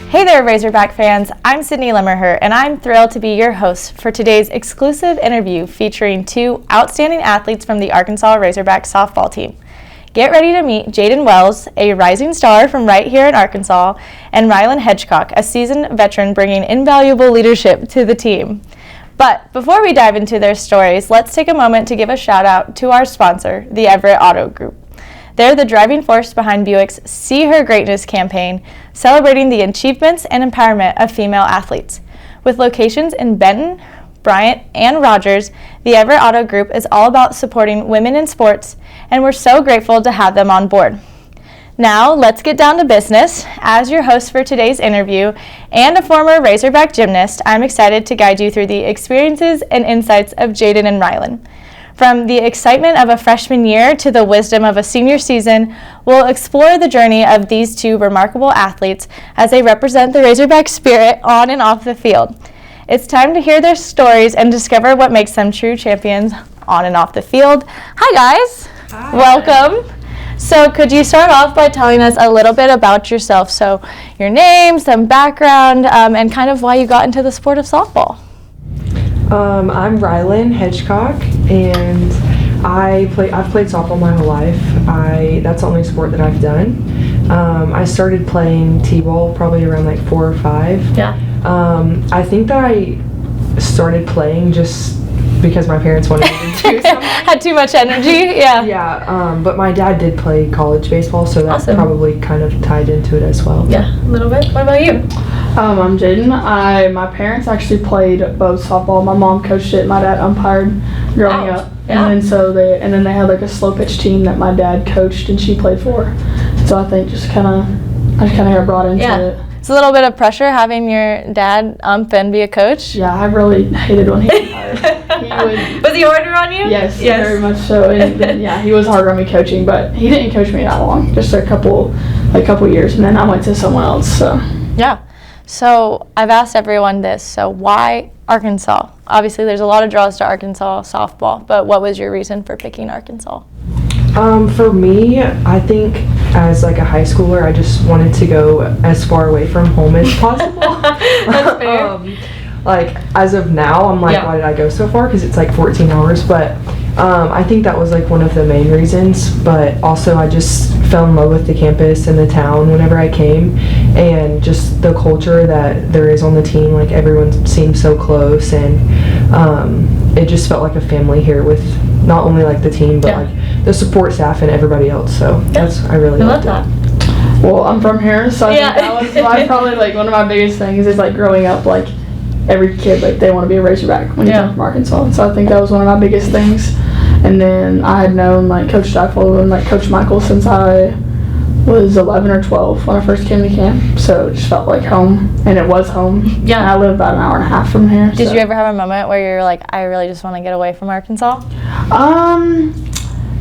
Hey there, Razorback fans. I'm Sydney Lemmerher, and I'm thrilled to be your host for today's exclusive interview featuring two outstanding athletes from the Arkansas Razorbacks softball team. Get ready to meet Jayden Wells, a rising star from right here in Arkansas, and Rylin Hedgecock, a seasoned veteran bringing invaluable leadership to the team. But before we dive into their stories, let's take a moment to give a shout out to our sponsor, the Everett Auto Group. They're the driving force behind Buick's See Her Greatness campaign, celebrating the achievements and empowerment of female athletes. With locations in Benton, Bryant, and Rogers, the Everett Auto Group is all about supporting women in sports, and we're so grateful to have them on board. Now, let's get down to business. As your host for today's interview and a former Razorback gymnast, I'm excited to guide you through the experiences and insights of Jayden and Rylin. From the excitement of a freshman year to the wisdom of a senior season, we'll explore the journey of these two remarkable athletes as they represent the Razorback spirit on and off the field. It's time to hear their stories and discover what makes them true champions on and off the field. Hi, guys. Hi. Welcome. So could you start off by telling us a little bit about yourself? So your name, some background, and kind of why you got into the sport of softball. I'm Rylin Hedgecock, and I've played softball my whole life. That's the only sport that I've done. I started playing t-ball probably around like 4 or 5. Yeah. I think that I started playing just because my parents wanted me to do something. Had too much energy, yeah. Yeah, but my dad did play college baseball, so that Awesome. Probably kind of tied into it as well. Yeah, a little bit. What about you? I'm Jayden. My parents actually played both softball. My mom coached it. My dad umpired growing Wow. up, Yeah. and then they had like a slow pitch team that my dad coached and she played for. So I think I just kind of got brought into it. It's a little bit of pressure having your dad ump and be a coach. Yeah, I really hated when he umpired. Was he harder on you? Yes, very much so. And then, yeah, he was harder on me coaching, but he didn't coach me that long, just a couple years, and then I went to someone else. So. Yeah. So I've asked everyone this. So why Arkansas? Obviously, there's a lot of draws to Arkansas softball, but what was your reason for picking Arkansas? For me, I think as like a high schooler, I just wanted to go as far away from home as possible. That's fair. Like as of now, I'm like, why did I go so far? Because it's like 14 hours. But I think that was like one of the main reasons. But also, I just fell in love with the campus and the town whenever I came, and just the culture that there is on the team. Like everyone seems so close, and it just felt like a family here with not only like the team, but like the support staff and everybody else. So I really loved that. Well, I'm from here, so I think that was probably like one of my biggest things is like growing up, like every kid, like they want to be a Razorback when you come from Arkansas. So I think that was one of my biggest things. And then I had known like Coach Steifel and like Coach Michael since I was 11 or 12 when I first came to camp. So it just felt like home, and it was home. Yeah. And I live about an hour and a half from here. Did you ever have a moment where you're like, I really just want to get away from Arkansas?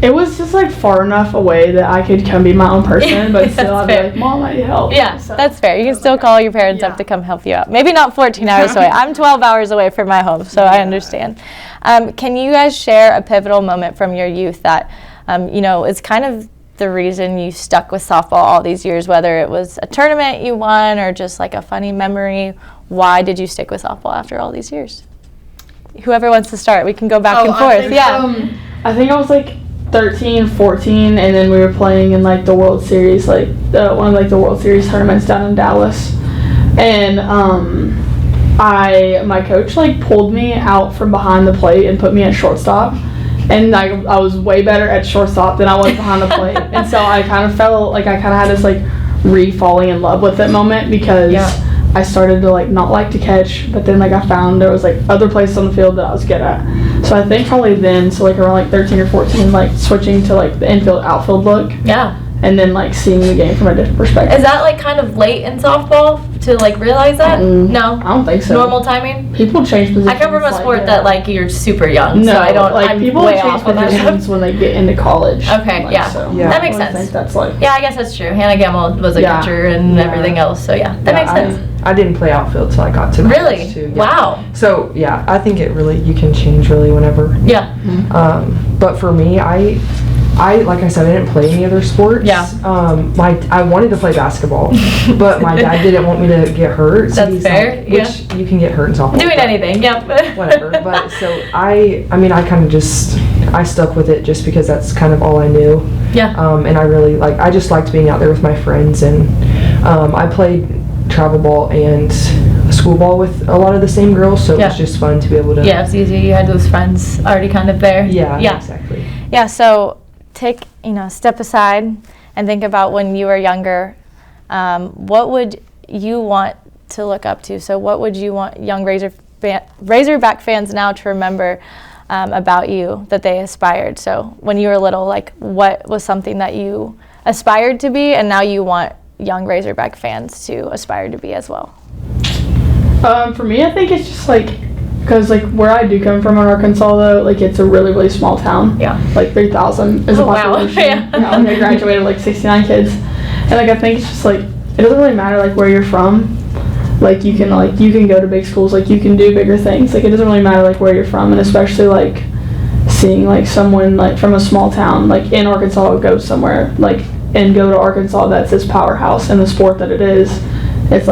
It was just like far enough away that I could come be my own person, but still I'd be like, Mom, I need help. Yeah, so that's fair. You can still call your parents up to come help you out. Maybe not 14 hours away. I'm 12 hours away from my home, so I understand. Can you guys share a pivotal moment from your youth that, is kind of the reason you stuck with softball all these years, whether it was a tournament you won or just like a funny memory? Why did you stick with softball after all these years? Whoever wants to start, we can go back and forth. I think I was like 13, 14, and then we were playing in like the World Series, like one of like the World Series tournaments down in Dallas, and my coach like pulled me out from behind the plate and put me at shortstop, and I was way better at shortstop than I was behind the plate, and so I kind of felt like I kind of had this like re-falling in love with that moment because I started to like not like to catch, but then like I found there was like other places on the field that I was good at. So I think probably then, so like around like 13 or 14, like switching to like the infield outfield look. Yeah. And then like seeing the game from a different perspective. Is that like kind of late in softball to like realize that? No? I don't think so. Normal timing? People change positions. I come from a sport that like you're super young, no, so I don't, like I'm people way change off on that. positions when they get into college. Okay, like, yeah. So that makes sense. I think that's like. Yeah, I guess that's true. Hannah Gamble was a catcher and everything else, so that makes sense. I didn't play outfield till I got to college too. Yeah. Wow. So I think you can change really whenever. Yeah. But for me, like I said, I didn't play any other sports. Yeah. I wanted to play basketball, but my dad didn't want me to get hurt. So That's fair. Like, which you can get hurt in softball. Doing anything, yep. Whatever. But so I kind of just, I stuck with it just because that's kind of all I knew. Yeah. And I just liked being out there with my friends, and I played travel ball and school ball with a lot of the same girls, so it was just fun to be able to. Yeah, it's easy. You had those friends already kind of there. Yeah, exactly. Yeah, so take, step aside and think about when you were younger. What would you want to look up to? So what would you want young Razorback fans now to remember about you that they aspired? So when you were little, like, what was something that you aspired to be, and now you want young Razorback fans to aspire to be as well? For me, I think it's just because where I do come from in Arkansas, though, it's a really, really small town. Yeah. 3,000 is the population. Wow. Yeah. I graduated 69 kids, and I think it's just it doesn't really matter where you're from. You can go to big schools, you can do bigger things. It doesn't really matter where you're from, and especially seeing someone from a small town in Arkansas go somewhere and go to Arkansas that's this powerhouse in the sport that it is. It's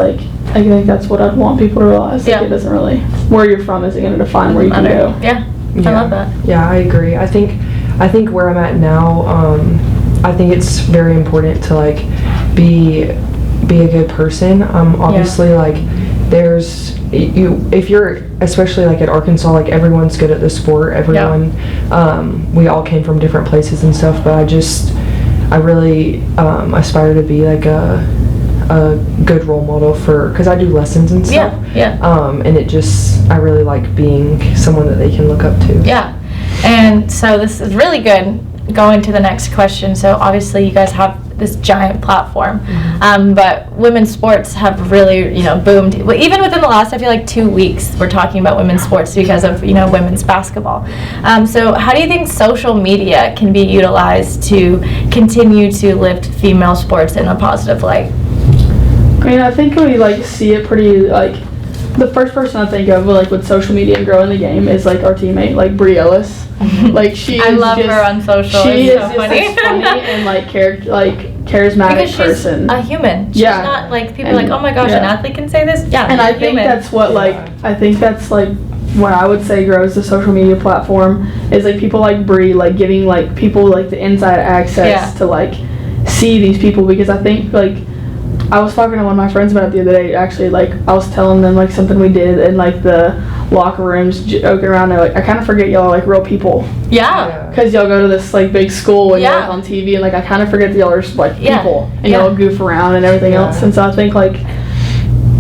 I think that's what I'd want people to realize. It doesn't really, where you're from isn't going to define where you can go. Yeah, I love that. Yeah, I agree. I think where I'm at now, I think it's very important to be a good person. Obviously, there's if you're especially at Arkansas, everyone's good at the sport. Everyone, we all came from different places and stuff. But I really aspire to be a good role model because I do lessons and stuff. Yeah. And I really like being someone that they can look up to. Yeah. And so this is really good going to the next question. So obviously you guys have this giant platform, but women's sports have really, boomed. Even within the last, I feel 2 weeks, we're talking about women's sports because of, women's basketball. So how do you think social media can be utilized to continue to lift female sports in a positive light? I think we see it pretty the first person I think of with social media and growing the game is our teammate Bree Ellis. I love her on social. She is so funny. This funny and charismatic because she's person. A human. She's not people and, oh my gosh, an athlete can say this. Yeah, and I think that's what I think that's what I would say grows the social media platform is people like Bree giving people the inside access to see these people, because I think I was talking to one of my friends about it the other day. Actually, I was telling them something we did in the locker rooms, joking around. I kind of forget y'all are real people. Yeah. Because y'all go to this big school and you're on TV, and I kind of forget that y'all are just people, and y'all goof around and everything else. And so I think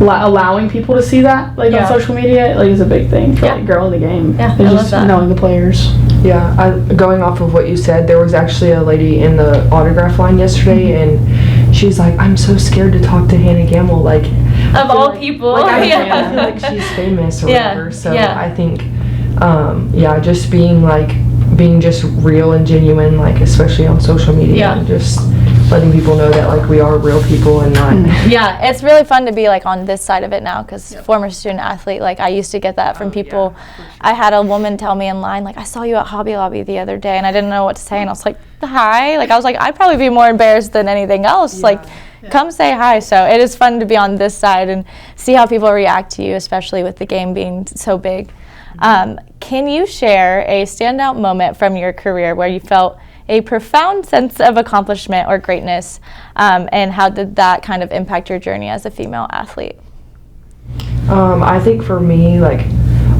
allowing people to see that on social media is a big thing for growing the game. Yeah, it's just knowing the players. Yeah, going off of what you said, there was actually a lady in the autograph line yesterday, and she's I'm so scared to talk to Hannah Gamble. Of all people. I feel she's famous or whatever. So I think, just being just real and genuine, especially on social media, and just letting people know that we are real people and not. Yeah, it's really fun to be on this side of it now, because former student athlete, I used to get that from people. Sure. I had a woman tell me in line, I saw you at Hobby Lobby the other day, and I didn't know what to say, and I was hi. I was I'd probably be more embarrassed than anything else. Come say hi. So it is fun to be on this side and see how people react to you, especially with the game being so big. Can you share a standout moment from your career where you felt a profound sense of accomplishment or greatness, and how did that kind of impact your journey as a female athlete? I think for me,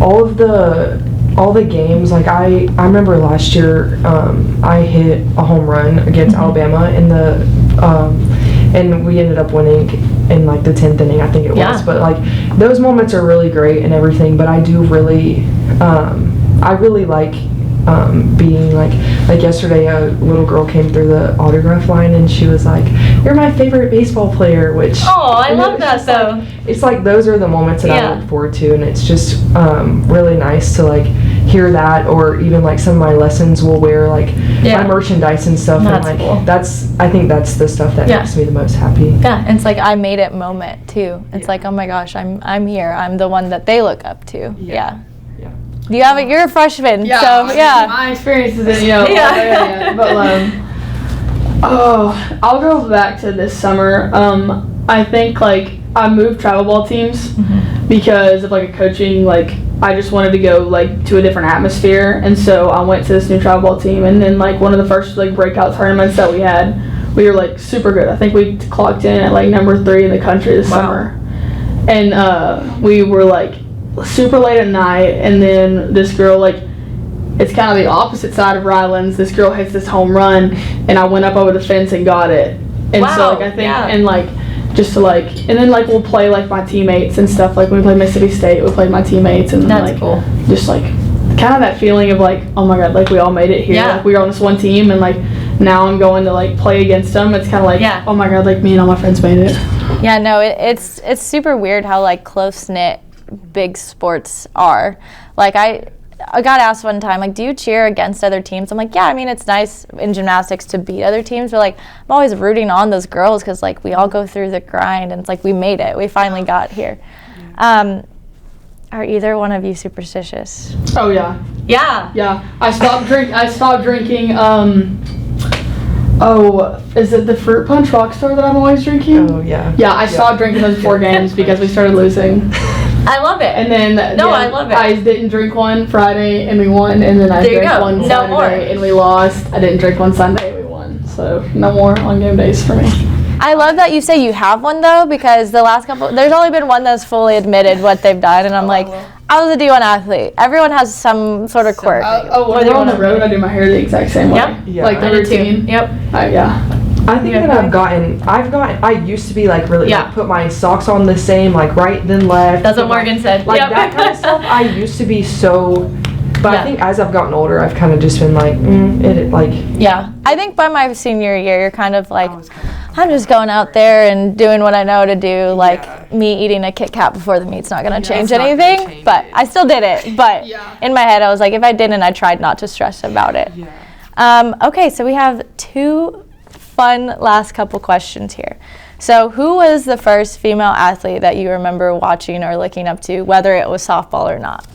all the games, I remember last year, I hit a home run against Alabama in the, and we ended up winning in the 10th inning, I think it was. But those moments are really great and everything. But I do really, I really like being yesterday, a little girl came through the autograph line and she was "You're my favorite baseball player," which I love that though. It's those are the moments that I look forward to, and it's just really nice to hear that, or even some of my lessons will wear my merchandise and stuff. That's and cool. I think that's the stuff that makes me the most happy. Yeah, and it's I made it moment too. It's oh my gosh, I'm here. I'm the one that they look up to. Yeah. You're a freshman, so yeah. My experience isn't, but I'll go back to this summer. I think like I moved travel ball teams because of like a coaching, like I just wanted to go like to a different atmosphere, and so I went to this new travel ball team, and then like one of the first like breakout tournaments that we had, we were like super good. I think we clocked in at like number 3 in the country this summer, and we were like super late at night, and then this girl, like, it's kind of the opposite side of Rylan's, this girl hits this home run, and I went up over the fence and got it. And so like I think and like just to like, and then like we'll play like my teammates and stuff, like when we played Mississippi State, we played my teammates, and that's like cool. Just like kind of that feeling of like, oh my god, like we all made it here, like we were on this one team, and like now I'm going to like play against them. It's kind of like, oh my god, like me and all my friends made it. Yeah, no, it's super weird how like close knit big sports are. Like I got asked one time, like, do you cheer against other teams? I'm like, yeah, I mean, it's nice in gymnastics to beat other teams, but like I'm always rooting on those girls because like we all go through the grind, and it's like we made it, we finally got here. Are either one of you superstitious? Oh yeah I stopped drinking is it the fruit punch Rockstar that I'm always drinking? I stopped drinking those 4 games because we started losing. I love it. And then I love it. I didn't drink one Friday and we won, and then I drank one Saturday and we lost. I didn't drink one Sunday and we won. So no more on game days for me. I love that you say you have one though, because the last couple, there's only been one that's fully admitted what they've done, and I'm like, I was a D1 athlete. Everyone has some sort of quirk. When we're on the road, I do my hair the exact same way. Like the routine. I think that I used to be like really like, put my socks on the same, like right then left. That's what Morgan said. Like that kind of stuff. I used to be so, but I think as I've gotten older, I've kind of just been like, I think by my senior year, you're kind of like, I'm just going out there and doing what I know to do. Like me eating a Kit Kat before the meet's not going to change anything, but I still did it. But in my head, I was like, if I didn't, I tried not to stress about it. Okay, so we have 2 fun last couple questions here. So who was the first female athlete that you remember watching or looking up to, whether it was softball or not?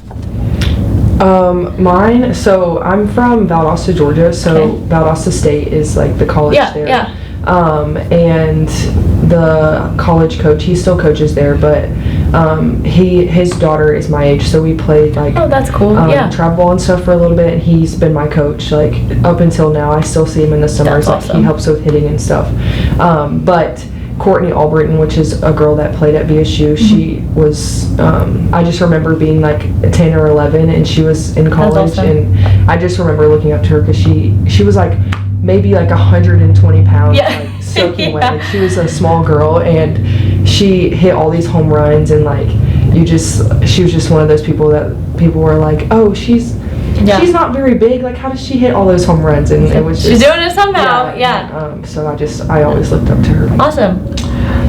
Mine, so I'm from Valdosta, Georgia, so Valdosta State is like the college there. And the college coach, he still coaches there, but his daughter is my age, so we played like that's cool. travel ball and stuff for a little bit, and he's been my coach like up until now. I still see him in the summers. That's awesome. He helps with hitting and stuff. But Courtney Albritton, which is a girl that played at VSU, she was, I just remember being like 10 or 11, and she was in college, awesome. And I just remember looking up to her because she was like maybe like 120 pounds, like soaking wet. Like, she was a small girl, and she hit all these home runs, and like she was just one of those people that people were like, oh, she's not very big, like how does she hit all those home runs? And it was just, she's doing it somehow. So I always looked up to her. Awesome.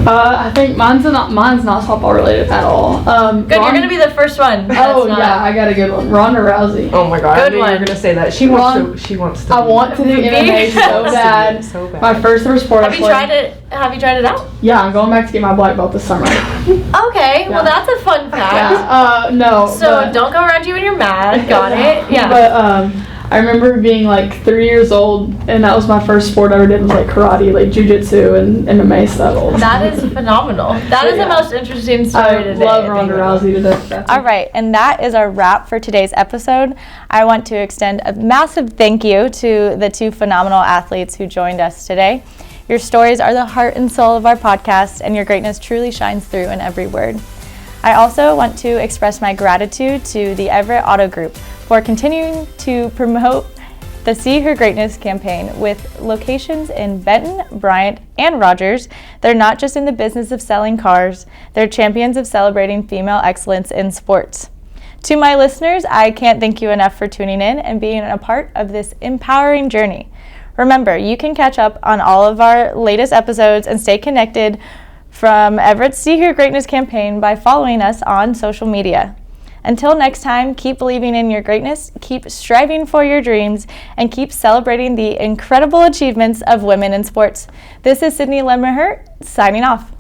I think mine's not softball related at all. Good, you're gonna be the first one. I got a good one. Ronda Rousey. Oh my god, I knew you were gonna say that. She wants to. I want to do MMA so bad. My first ever sport. Have you tried it out? Yeah, I'm going back to get my black belt this summer. Okay, well that's a fun fact. No. So don't go around you when you're mad. Got it. Yeah. But I remember being like 3 years old, and that was my first sport I ever did, was like karate, like jiu-jitsu and MMA stuff. That is phenomenal. That is the most interesting story today. I love Ronda Rousey to death. All right, and that is our wrap for today's episode. I want to extend a massive thank you to the 2 phenomenal athletes who joined us today. Your stories are the heart and soul of our podcast, and your greatness truly shines through in every word. I also want to express my gratitude to the Everett Auto Group for continuing to promote the See Her Greatness campaign with locations in Benton, Bryant, and Rogers. They're not just in the business of selling cars, they're champions of celebrating female excellence in sports. To my listeners, I can't thank you enough for tuning in and being a part of this empowering journey. Remember, you can catch up on all of our latest episodes and stay connected from Everett's See Her Greatness campaign by following us on social media. Until next time, keep believing in your greatness, keep striving for your dreams, and keep celebrating the incredible achievements of women in sports. This is Sydney Lemmerhurt, signing off.